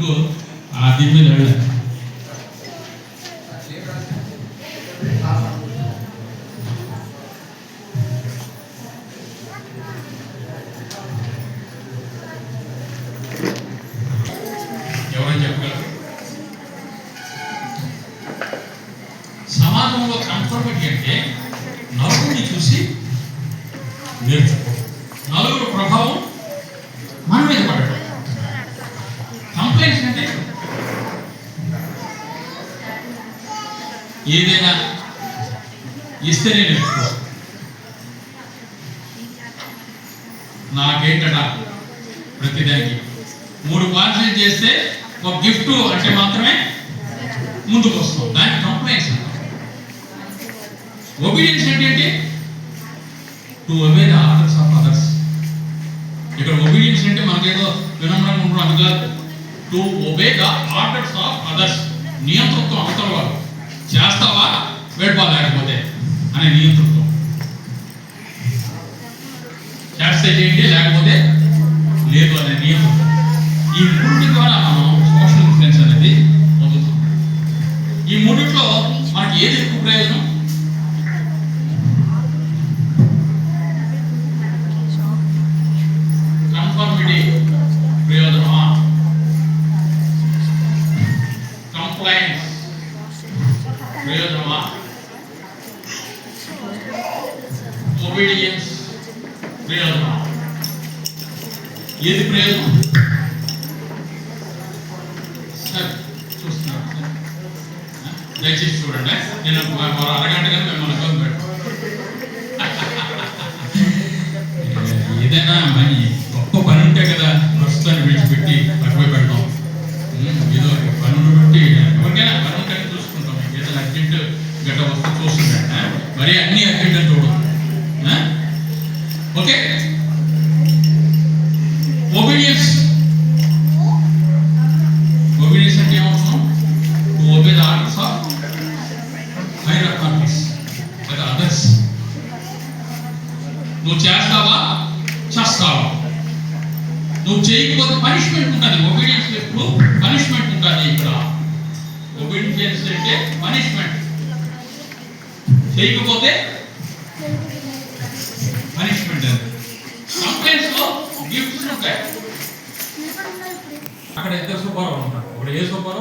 అందుకు దీని మీద వెళ్ళాలి. ఎవరైనా చెప్పగలరు? సమాజంలో కన్ఫర్మిటీ అంటే నలుగురిని చూసి నేర్చుకో, నలుగురు ప్రభావం మన మీద పడటం. కంప్లైంట్స్ అంటే ఏదైనా ఇస్తేనే నేర్చుకో. నాకేంటడా ప్రతిదానికి 3 పార్సల్ చేస్తే ఒక గిఫ్ట్ అంటే మాత్రమే ముందుకు వస్తాం. దానికి కంప్లైంట్స్ అంటాం. ఒబీడియన్స్ అంటే to obey the orders of others. ఇక్కడ ఒబీడియన్స్ అంటే మనకేదో వినమ్రంగా ఉండడం అది కాదు. To obey the orders of others. నియంతృత్వం అవతల వారు చేస్తావా లేకపోతే అనే నియంతృత్వం. చేస్తే చేయండి లేకపోతే లేదు అనే నియంతృత్వం. ఈ మూడింటి ద్వారా మనం సోషల్ ఇన్ఫ్లుయెన్స్ అనేది పొందుతాం. ఈ మూడిట్లో మనకి ఏది ఎక్కువ ప్రయోజనం? కన్ఫర్మిటీ ప్రయోజనమా? కంప్లైన్స్ ప్రయోజనమా? ఒబీడియన్స్ ప్రయోజనమా? ఏది ప్రయోజనం? సార్ చూస్తున్నారు సార్, దయచేసి చూడండి. నేను అరగంటగా మిమ్మల్ని ఇబ్బంది పెడతాను. ఏదైనా మనీ గొప్ప పని ఉంటే కదా ప్రస్తుతాన్ని విడిచిపెట్టి పట్టుబడి పెడతాం. ఏదో పని పెట్టి ఎవరికైనా పని ఉంటే చూసుకుంటాం. ఏదైనా అర్జెంట్ గట్ట వస్తే చూస్తుంటే మరీ అన్ని అర్జెంట్ అని చూడదు. Okay, obedience. ఒబీడియన్స్ అంటే ఏమవుతున్నాం? To obey the orders of higher authorities లేదా అదర్స్. నువ్వు చేస్తావా చేస్తావా? నువ్వు చేయకపోతే పనిష్మెంట్ ఉంటుంది. ఒబీడియన్స్ ఎప్పుడు పనిష్మెంట్ ఉంటుంది. ఇక్కడ ఒబీడియన్స్ అంటే పనిష్మెంట్. చేయకపోతే పనిష్మెంట్. కంప్లైంట్స్ లో గిఫ్ట్స్ ఉంటాయి. అక్కడ 2 సూపర్లు ఉంటారు. ఒకటి ఏ సూపర్,